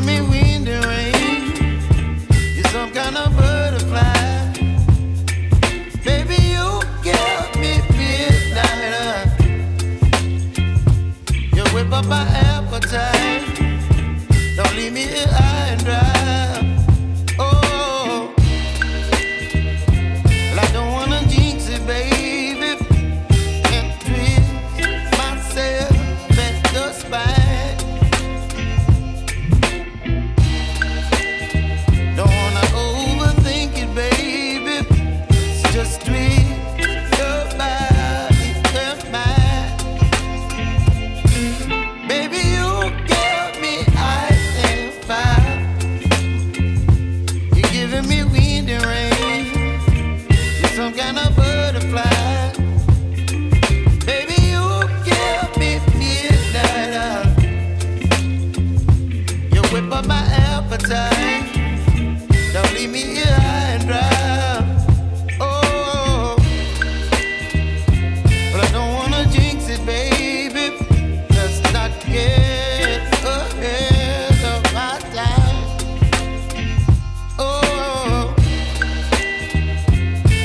giving me wind and rain. You're some kind of butterfly. Baby, you give me midnight. You whip up my appetite. Don't leave me here high and dry. Oh, well, I don't wanna jinx it, baby, and twist myself at the spine. Don't wanna overthink it, baby. It's just twist your body and mine. Baby, you give me ice and fire. You're giving me wind and rain. You're some kind of butterfly. Baby, you give me midnight. You whip up my appetite. Don't leave me here high and dry. Oh, but I don't wanna jinx it, baby. Let's not get ahead of my time. Oh,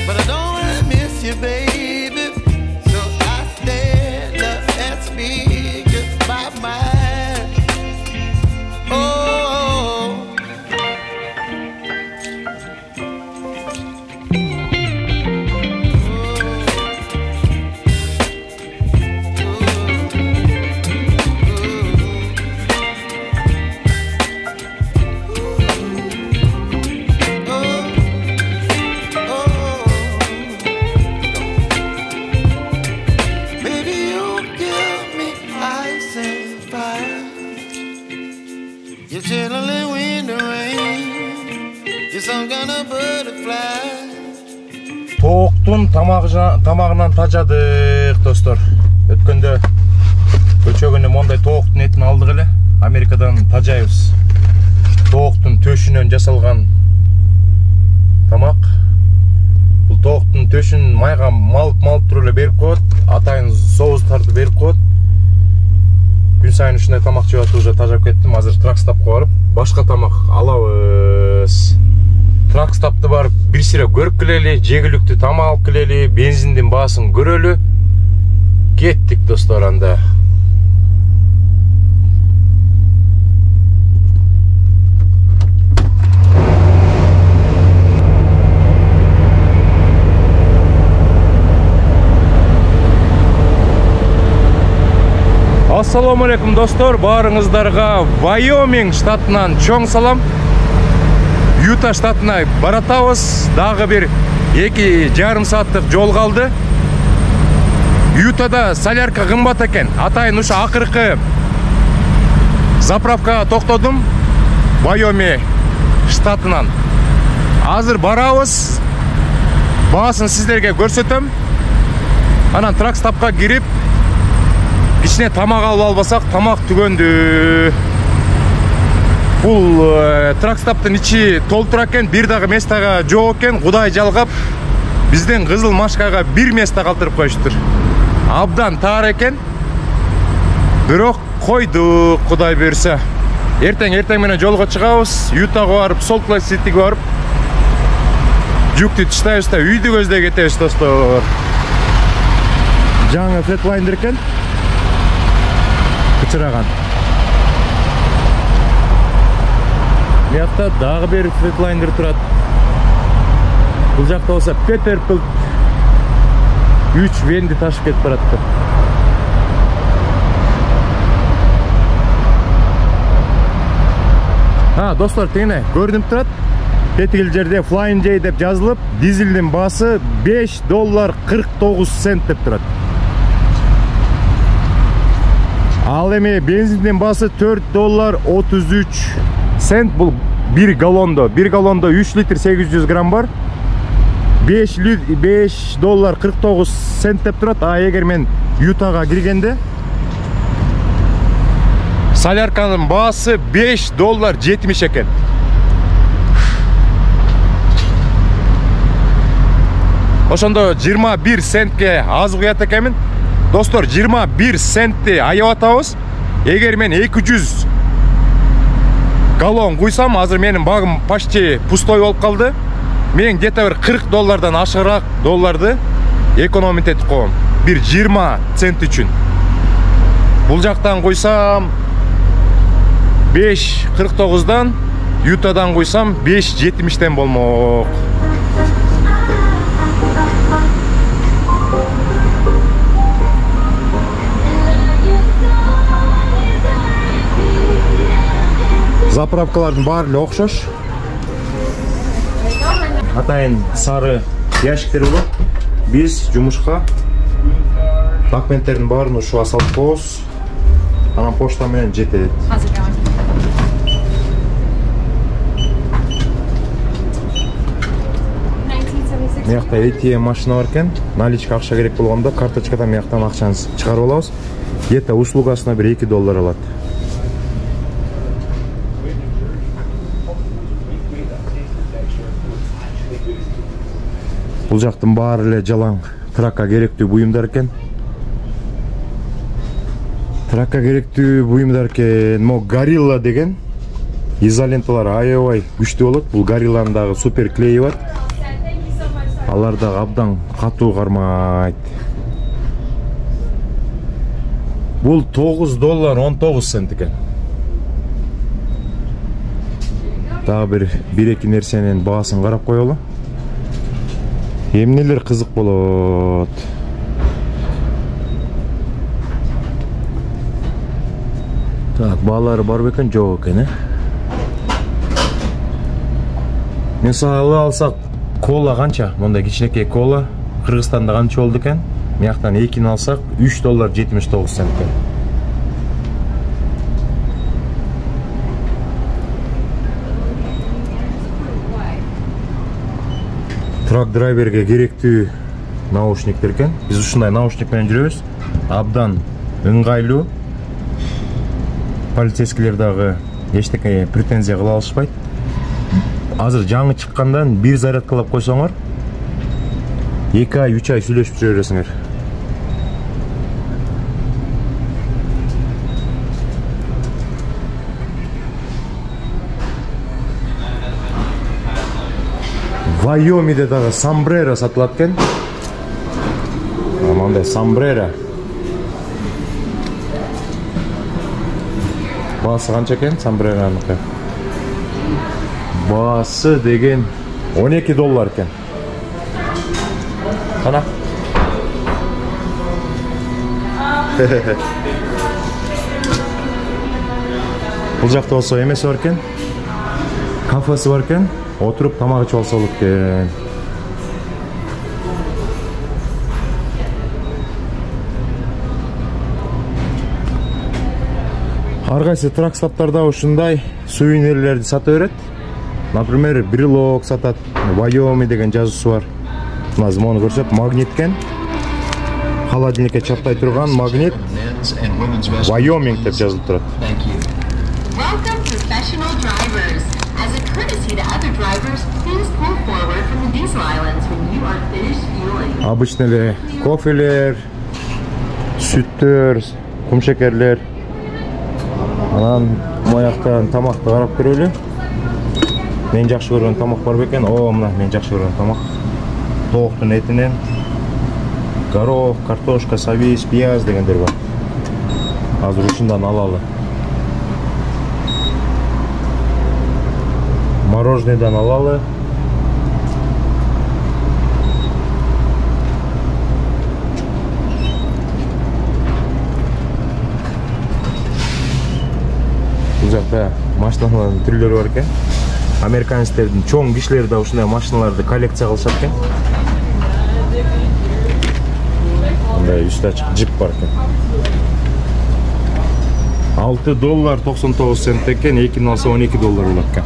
but I don't wanna miss you, baby. So I stand up and speak just my mind. Oh. Baby, you give me ice and fire. You're chilling wind and rain. You're some kind of butterfly. Тооктун тамагынан тажадык достор. Өткөндө көчөгүнө мондай тооктун этин алдык эле. Америкадан тажайбыз. Тооктун төшүнөн жасалган тамак. Бул тооктун төшүн майга малып туруп эле берип коет. Атайын соустарды берип коет. Күн сайын ушундай тамак жеп атып уже тажап кеттим. Азыр тракстапка барып башка тамак алабыз. Тракстапты барып бир сире көрүп келели, жегиликтүү тамак алып келели, бензиндин баасын көрөлү. Кеттик достор анда. Ассаламу алейкум достор, баарыңыздарга Вайоминг штатынан чоң салам. Юта штатына баратабыз. Дагы бир 2,5 сааттык жол калды. Ютада солярка кымбат экен. Атайын ушу акыркы заправкага токтодум. Вайоминг штатынан. Азыр барабыз. Баасын сиздерге көрсөтөм. Анан тракстапка кирип кичине тамак алып албасак, тамак түгөндү. Бул тракстаптын ичи толтура экен, бир дагы местага жок экен. Кудай жалгап, биздин кызыл машкага бир место калтырып коюштур. Абдан таар экен. Бирок койдук, Кудай берсе. Эртең менен жолго чыгабыз. Ютага барып, Солт Лейк Ситиге барып, жүктү таштайбыз да үйдү көздөй кетебиз достор. Жаңы Flatliner экен. Кычыраган. Буякта дагы бир Flatliner турат. Бул жакта болсо Peterbilt 3 венди ташып кетип баратты. Достор, тегине көрүнүп турат. Тетигил жерде Flying J деп жазылып, дизелдин баасы $5.49 деп турат. Ал эми бензиндин баасы $4.33. Бул 1 галлондо. 1 галлондо 3 литр 800 грамм бар. $5.49 деп турат. Эгер мен Ютага киргенде солярканын баасы $5.70 экен. Ошондо 21 центке аз куят экенмин. Достор, 21 центти аябатабыз. Эгер мен 200 галлон құйсам, азыр менің багым почти пустой болып қалды. Мен где-то бір $40 ашығырақ долларды экономить етіп қойым. Bir 20 цент үшін. Бұл жақтан қойсам 5.49-дан, Ютадан қойсам 5.70-тен болмақ. Заправкалардың барлығы оқшаш. Атайын сары ящиктер болады. Біз жұмышқа документтердің барын ұшуға салып қоз. Анан поштамен жетеді. Мияқта ATM машина бар екен. Наличка ақша керек болғанда карточкадан мияқтан ақшаны шығарып алабыз. Где-то услугасына бір $2 алады. Бұл жақтың барлығы жалаң тракка керектүү буюмдар екен. Тракка керектүү буюмдар екен. Мо Gorilla деген изоленталар аябай күчтүү болот. Бұл Gorilla'нын супер клейи бар. Алар да абдан катуу кармайт. Бұл $9.19 екен. Дагы bir-iki нерсенин баасын карап коелу. Емнелер қызық болот. Так, баалары бар бекен, жоқ екен, Мысалы алсақ, кола қанша? Монда кичинекей кола Кыргызстанда қанша болду екен? Мияқтан 2-ни алсақ $3.79 екен. Трак драйверге керектүү наушниктер екен. Біз ушундай наушникпен жүрөбүз. Абдан ыңгайлуу. Полицейскилер дагы эчтеке претензия кыла алышпайт. Азыр жаңы чыккандан бир зарядкалап койсоңор 2 ай, 3 ай сүйлөшүп жүрө бересиңер. Вайомиде дагы самбрера сатылат экен. Мындай самбрера. Баасы канча экен самбрераныкы? Баасы деген $12 екен. Қана? Бұл жақта болса емесі бар екен. Кафесі бар екен. Отырып тамақ ішіп алса болады екен. Арғайсы тракстаптарда ушундай сувенирлерди сата берет. Например, брелок сатат, Вайоми деген жазуусу бар. Мына мону көрсөт, магниткен. Холодильникке чаптай турган магнит. Вайоминг деп жазылып турат. Welcome, professional drivers. As a courtesy to other drivers, please pull forward from the diesel islands when you are finished fueling. Обычно эле кофелер, сүттөр, кумшекерлер. Анан мояктан тамакты карап көрөлү. Мен жакшы көргөн тамак бар бекен. О, мына мен жакшы көргөн тамак. Тооктун этинен горох, картошка, сабиз, пияз дегендер бар. Азыр ушундан алалы. Мороженеден алалы. Бул жакта машиналардын түрлөрү бар экен. Американецтердин чоң кишилери да ушундай машиналарды коллекция кылышат экен. Мындай үстү ачык джип бар экен. $6.99 экен, 2-ни алса $12 болот экен.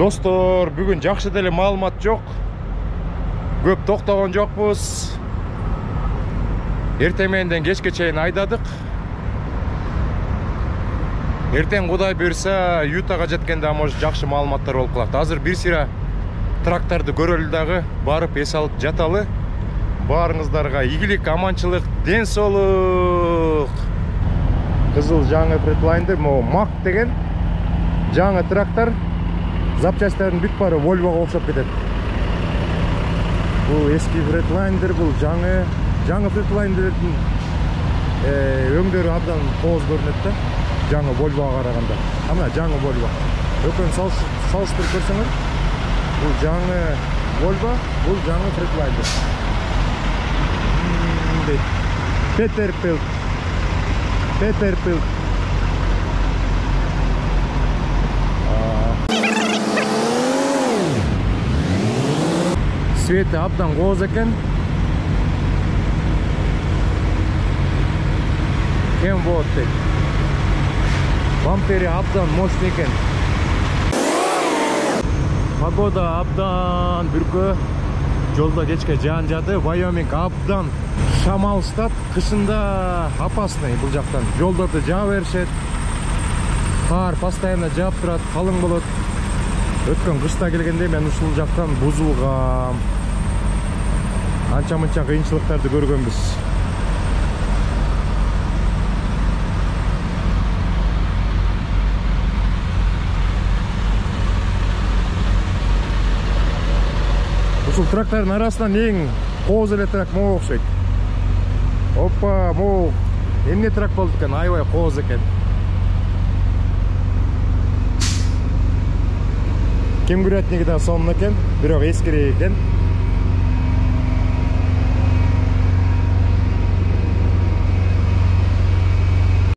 Достор, бүгін жақшы деле маалымат жоқ. Көп тоқтаған жоқпыз. Эртеменден кечке чейин айдадык. Эртең Кудай буйрса, Ютага жеткенде может жакшы маалыматтар болуп калат. Азыр бир сыйра тракторду көрөлү дагы, барып эс алып жаталы. Баарыңыздарга ийгилик, аманчылык, ден соолук. Кызыл жаңы Freightliner, могу Мак деген жаңы трактор. Запчастарын бүт бары Volvo'га окшоп кетет. Бул эски Freightliner, бул жаңы Freightliner-дин өңдөрү абдан кооз көрүнөт да. Жаңы Volvo'га караганда. Ана жаңы Volvo. Өкөн салыштырып көрсөңөр, бул жаңы Volvo, бул жаңы Freightliner. Peterbilt. Свети абдан кооз экен. Кем болот дейт. Бампери абдан мощный экен. Погода абдан бүркө. Жолда кечке жаан жады. Вайоминг абдан шамалстат. Кышында опасный бул жактан. Жолдорду жаа беришет. Кар постоянно жаап турат, калың болот. Өткөн кышта келгенде мен ушул жактан бузулгам. Анча-мынча кыйынчылыктарды көргөнбүз. Ушул трактордун арасынан эң кооз эле трак могу окшойт. Опа, могу эмне трак болду экен, аябай кооз экен. Кемгүрөтниги да сонун экен, бирок эскирек экен.